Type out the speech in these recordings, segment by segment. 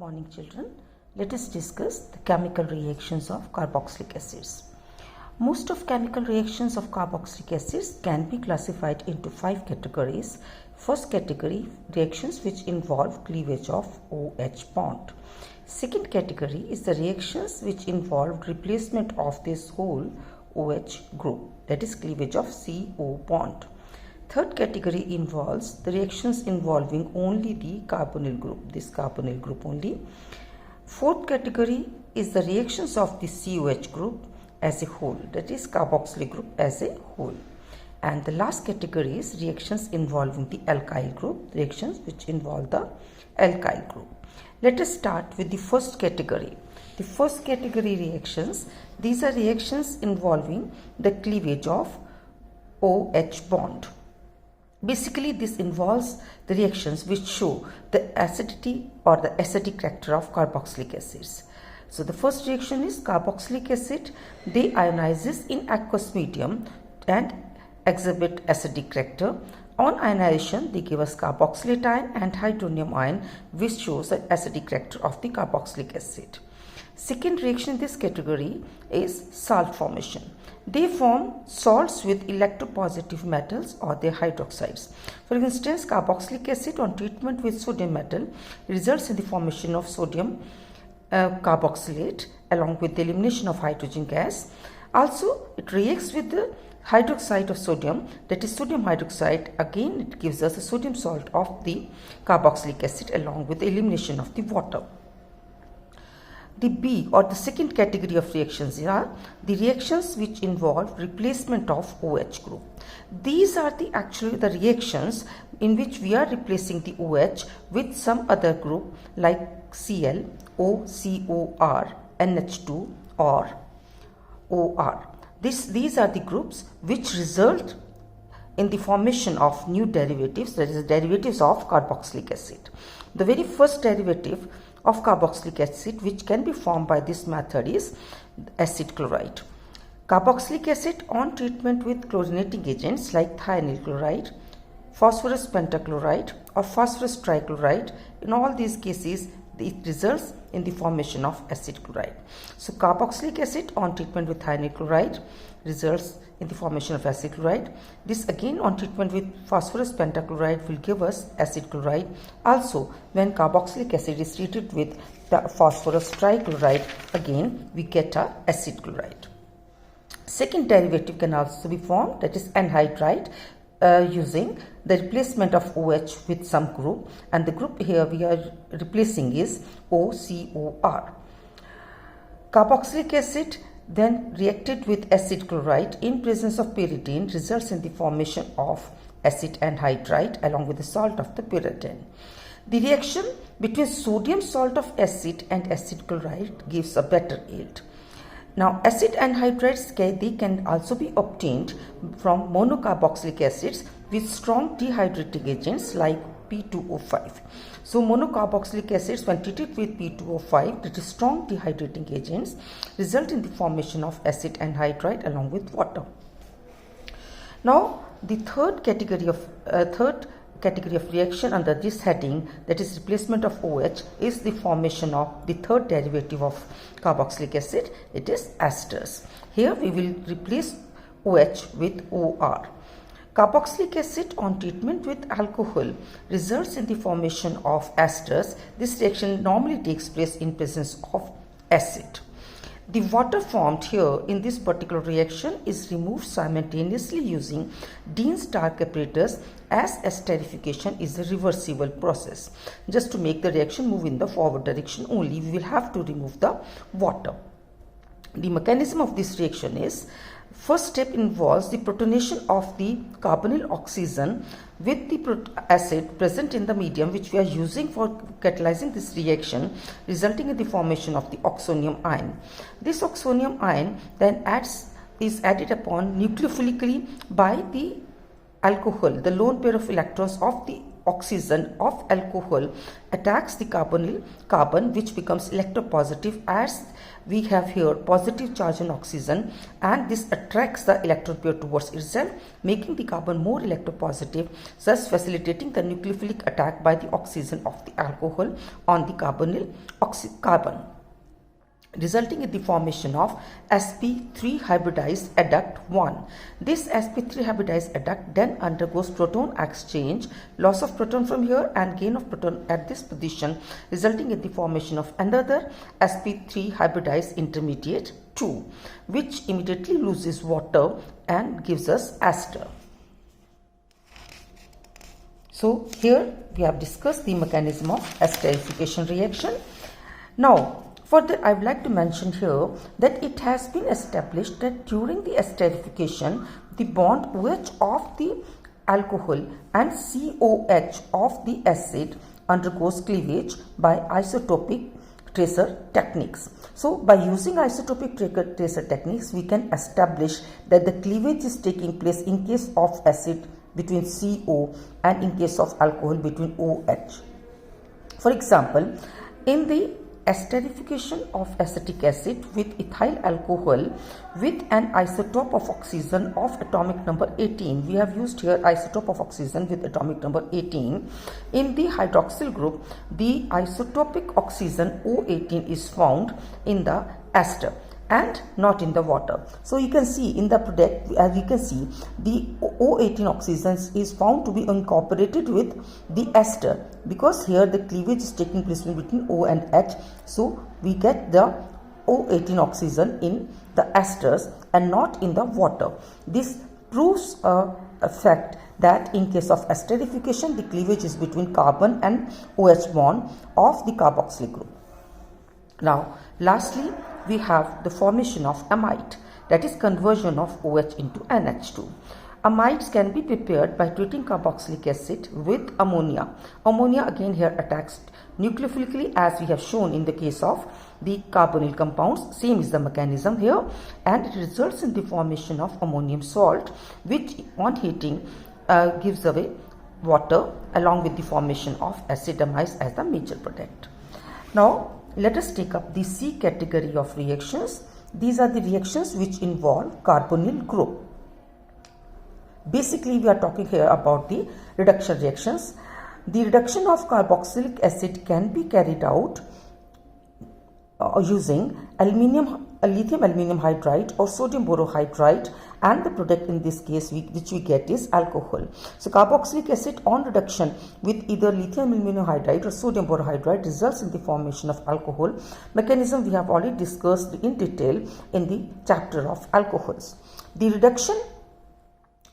Morning children, let us discuss the chemical reactions of carboxylic acids. Most of chemical reactions of carboxylic acids can be classified into 5 categories. First category, reactions which involve cleavage of OH bond. Second category is the reactions which involve replacement of this whole OH group, that is cleavage of CO bond. Third category involves the reactions involving only the carbonyl group, this carbonyl group only. Fourth category is the reactions of the COH group as a whole, that is carboxylic group as a whole. And the last category is reactions involving the alkyl group, reactions which involve the alkyl group. Let us start with the first category. The first category reactions, these are reactions involving the cleavage of OH bond. Basically, this involves the reactions which show the acidity or the acidic character of carboxylic acids. So the first reaction is carboxylic acid. They ionizes in aqueous medium and exhibit acidic character. On ionization, they give us carboxylate ion and hydronium ion, which shows the acidic character of the carboxylic acid. Second reaction in this category is salt formation. They form salts with electropositive metals or their hydroxides. For instance, carboxylic acid on treatment with sodium metal results in the formation of sodium carboxylate along with the elimination of hydrogen gas. Also, it reacts with the hydroxide of sodium, that is sodium hydroxide. Again, it gives us a sodium salt of the carboxylic acid along with the elimination of the water. The B or the second category of reactions are the reactions which involve replacement of OH group. These are actually the reactions in which we are replacing the OH with some other group like Cl, OCOR, NH2 or OR. These are the groups which result in the formation of new derivatives, that is derivatives of carboxylic acid. The very first derivative of carboxylic acid which can be formed by this method is acid chloride. Carboxylic acid on treatment with chlorinating agents like thionyl chloride, phosphorus pentachloride or phosphorus trichloride, in all these cases it results in the formation of acid chloride. So carboxylic acid on treatment with thionyl chloride results in the formation of acid chloride. This again on treatment with phosphorus pentachloride will give us acid chloride. Also, when carboxylic acid is treated with the phosphorus trichloride, again we get a acid chloride. Second derivative can also be formed, that is anhydride, using the replacement of OH with some group, and the group here we are replacing is OCOR. Carboxylic acid then reacted with acid chloride in presence of pyridine results in the formation of acid anhydride along with the salt of the pyridine. The reaction between sodium salt of acid and acid chloride gives a better yield. Now, acid anhydrides they can also be obtained from monocarboxylic acids with strong dehydrating agents like P2O5. So, monocarboxylic acids when treated with P2O5, that is strong dehydrating agents, result in the formation of acid anhydride along with water. Now, the third category of reaction under this heading, that is replacement of OH, is the formation of the third derivative of carboxylic acid, it is esters. Here we will replace OH with OR. Carboxylic acid on treatment with alcohol results in the formation of esters. This reaction normally takes place in presence of acid. The water formed here in this particular reaction is removed simultaneously using Dean-Stark apparatus, as esterification is a reversible process. Just to make the reaction move in the forward direction only, we will have to remove the water. The mechanism of this reaction is, first step involves the protonation of the carbonyl oxygen with the acid present in the medium which we are using for catalyzing this reaction, resulting in the formation of the oxonium ion. This oxonium ion then is added upon nucleophilically by the alcohol, the lone pair of electrons of the oxygen of alcohol attacks the carbon, which becomes electropositive, as we have here positive charge on oxygen, and this attracts the electron pair towards itself, making the carbon more electropositive, thus facilitating the nucleophilic attack by the oxygen of the alcohol on the carbon, resulting in the formation of sp3 hybridized adduct 1. This sp3 hybridized adduct then undergoes proton exchange, loss of proton from here and gain of proton at this position, resulting in the formation of another sp3 hybridized intermediate 2, which immediately loses water and gives us ester. So here we have discussed the mechanism of esterification reaction. Now, further, I would like to mention here that it has been established that during the esterification, the bond OH of the alcohol and COH of the acid undergoes cleavage by isotopic tracer techniques. So, by using isotopic tracer techniques, we can establish that the cleavage is taking place in case of acid between CO and in case of alcohol between OH. For example, in the esterification of acetic acid with ethyl alcohol with an isotope of oxygen of atomic number 18. We have used here isotope of oxygen with atomic number 18. In the hydroxyl group, the isotopic oxygen O18 is found in the ester and not in the water. So you can see in the product, as you can see, the O18 oxygen is found to be incorporated with the ester, because here the cleavage is taking place between O and H. So we get the O18 oxygen in the esters and not in the water. This proves a fact that in case of esterification, the cleavage is between carbon and OH bond of the carboxyl group. Now, lastly, we have the formation of amide, that is conversion of OH into NH2. Amides can be prepared by treating carboxylic acid with ammonia. Ammonia again here attacks nucleophilically, as we have shown in the case of the carbonyl compounds. Same is the mechanism here, and it results in the formation of ammonium salt, which on heating gives away water along with the formation of acid amides as the major product. Now, let us take up the C category of reactions. These are the reactions which involve carbonyl group. Basically, we are talking here about the reduction reactions. The reduction of carboxylic acid can be carried out using lithium aluminium hydride or sodium borohydride, and the product in this case which we get is alcohol. So carboxylic acid on reduction with either lithium aluminium hydride or sodium borohydride results in the formation of alcohol. Mechanism we have already discussed in detail in the chapter of alcohols. The reduction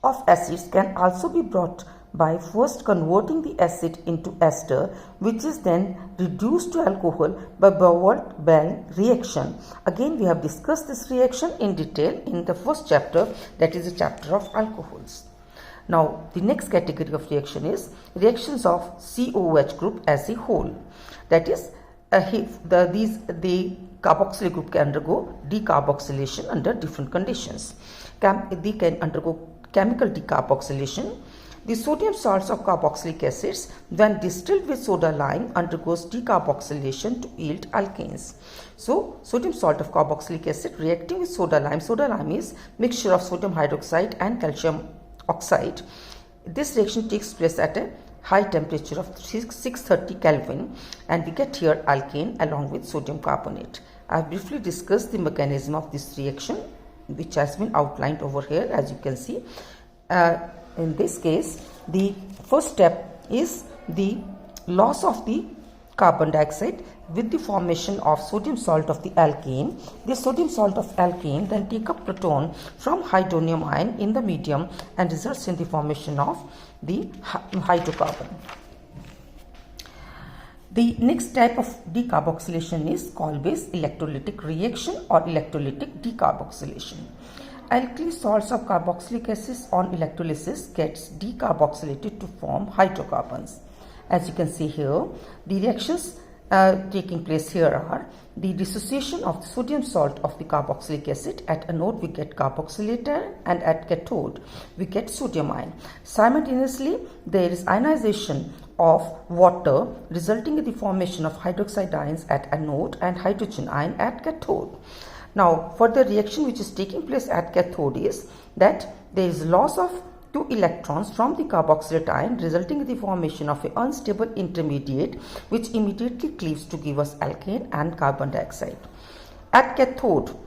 of acids can also be brought by first converting the acid into ester, which is then reduced to alcohol by Bouvard-Bain reaction. Again, we have discussed this reaction in detail in the first chapter, that is the chapter of alcohols. Now, the next category of reaction is reactions of COOH group as a whole. That is, the carboxyl group can undergo decarboxylation under different conditions. They can undergo chemical decarboxylation. The sodium salts of carboxylic acids, when distilled with soda lime, undergoes decarboxylation to yield alkanes. So, sodium salt of carboxylic acid reacting with soda lime. Soda lime is mixture of sodium hydroxide and calcium oxide. This reaction takes place at a high temperature of 630 Kelvin, and we get here alkane along with sodium carbonate. I have briefly discussed the mechanism of this reaction, which has been outlined over here, as you can see. In this case, the first step is the loss of the carbon dioxide with the formation of sodium salt of the alkane. The sodium salt of alkane then take up proton from hydronium ion in the medium and results in the formation of the hydrocarbon. The next type of decarboxylation is Kolbe's electrolytic reaction or electrolytic decarboxylation. Alkali salts of carboxylic acids on electrolysis gets decarboxylated to form hydrocarbons. As you can see here, the reactions taking place here are the dissociation of the sodium salt of the carboxylic acid. At anode we get carboxylator and at cathode we get sodium ion. Simultaneously there is ionization of water resulting in the formation of hydroxide ions at anode and hydrogen ion at cathode. Now further reaction which is taking place at cathode is that there is loss of 2 electrons from the carboxylate ion resulting in the formation of an unstable intermediate which immediately cleaves to give us alkane and carbon dioxide. At cathode,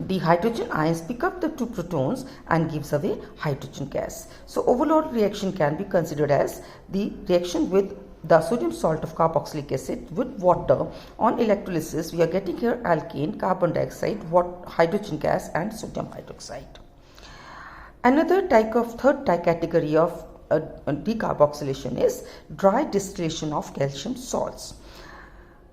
the hydrogen ions pick up the 2 protons and gives away hydrogen gas. So overall reaction can be considered as the reaction with the sodium salt of carboxylic acid with water. On electrolysis we are getting here alkane, carbon dioxide, hydrogen gas and sodium hydroxide. Another third category of decarboxylation is dry distillation of calcium salts.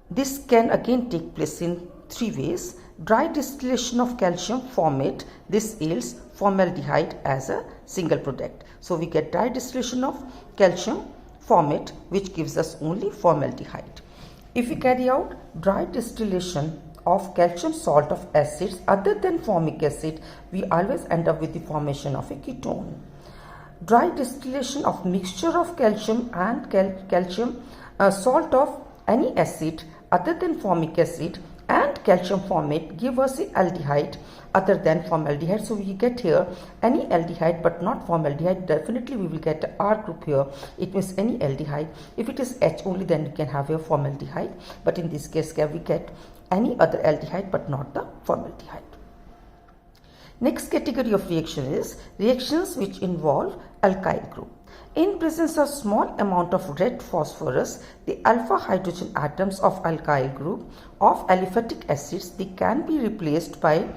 This can again take place in 3 ways. Dry distillation of calcium formate. This yields formaldehyde as a single product. So we get dry distillation of calcium formate which gives us only formaldehyde. If we carry out dry distillation of calcium salt of acids other than formic acid, we always end up with the formation of a ketone. Dry distillation of mixture of calcium and calcium salt of any acid other than formic acid and calcium formate give us a aldehyde other than formaldehyde. So we get here any aldehyde but not formaldehyde. Definitely we will get a R group here. It means any aldehyde. If it is H only, then we can have a formaldehyde, but in this case we get any other aldehyde but not the formaldehyde. Next category of reaction is reactions which involve alkyl group. In presence of small amount of red phosphorus, the alpha hydrogen atoms of alkyl group of aliphatic acids, they can be replaced by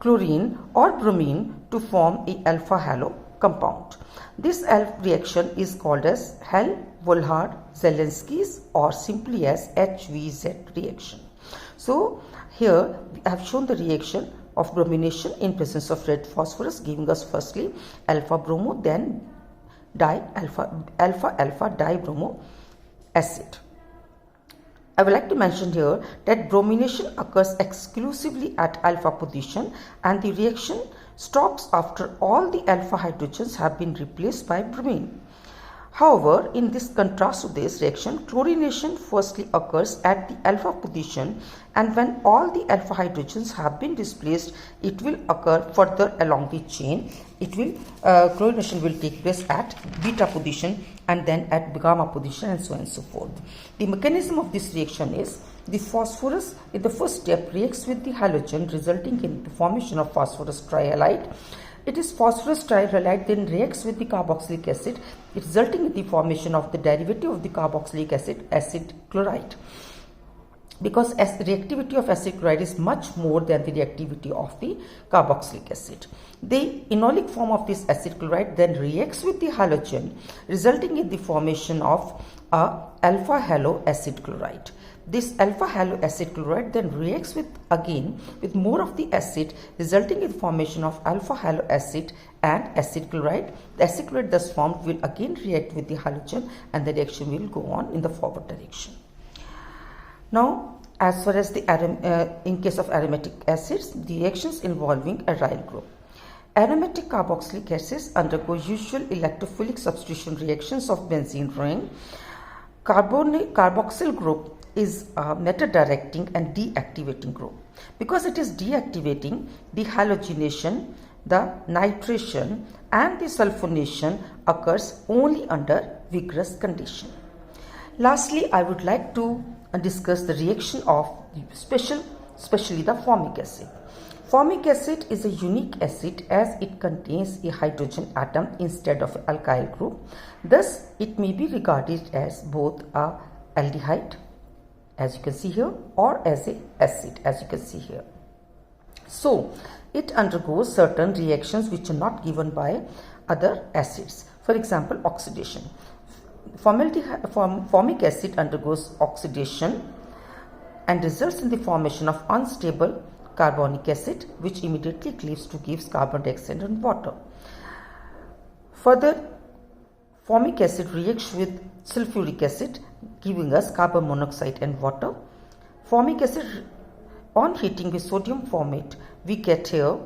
chlorine or bromine to form a alpha halo compound. This reaction is called as Hell-Wohlhard-Zielinski's or simply as HVZ reaction. So here I have shown the reaction of bromination in presence of red phosphorus giving us firstly alpha bromo, then alpha dibromo acid. I would like to mention here that bromination occurs exclusively at alpha position and the reaction stops after all the alpha hydrogens have been replaced by bromine. However, in this contrast to this reaction, chlorination firstly occurs at the alpha position, and when all the alpha hydrogens have been displaced, it will occur further along the chain. Chlorination will take place at beta position and then at gamma position and so on and so forth. The mechanism of this reaction is the phosphorus in the first step reacts with the halogen resulting in the formation of phosphorus trihalide. It is phosphorus trihalide then reacts with the carboxylic acid resulting in the formation of the derivative of the carboxylic acid, acid chloride. Because as the reactivity of acid chloride is much more than the reactivity of the carboxylic acid. The enolic form of this acid chloride then reacts with the halogen resulting in the formation of a alpha halo acid chloride. This alpha halo acid chloride then reacts with more of the acid resulting in the formation of alpha halo acid and acid chloride. The acid chloride thus formed will again react with the halogen and the reaction will go on in the forward direction. Now as far as the in case of aromatic acids, the reactions involving aryl group. Aromatic carboxylic acids undergo usual electrophilic substitution reactions of benzene ring. Carboxyl group is a meta-directing and deactivating group. Because it is deactivating, the halogenation, the nitration and the sulfonation occurs only under vigorous condition. Lastly, I would like to discuss the reaction of especially the formic acid. Formic acid is a unique acid as it contains a hydrogen atom instead of an alkyl group. Thus, it may be regarded as both a aldehyde, as you can see here, or as a acid, as you can see here. So, it undergoes certain reactions which are not given by other acids. For example, oxidation. Formic acid undergoes oxidation and results in the formation of unstable carbonic acid, which immediately cleaves to gives carbon dioxide and water. Further, Formic acid reacts with sulfuric acid, giving us carbon monoxide and water. Formic acid, on heating with sodium formate, we get here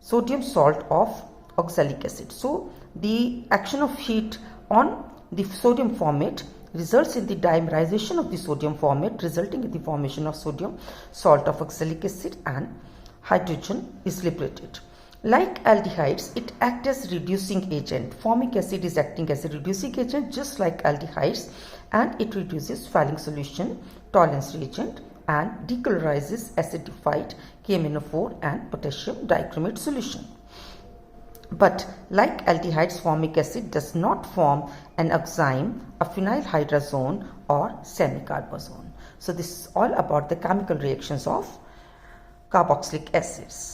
sodium salt of oxalic acid. So the action of heat on the sodium formate results in the dimerization of the sodium formate, resulting in the formation of sodium salt of oxalic acid, and hydrogen is liberated. Like aldehydes, it acts as reducing agent. Formic acid is acting as a reducing agent just like aldehydes, and it reduces Fehling solution, Tollens reagent, and decolorizes acidified KMnO4 and potassium dichromate solution. But like aldehydes, formic acid does not form an oxime, a phenylhydrazone, or semicarbazone. So this is all about the chemical reactions of carboxylic acids.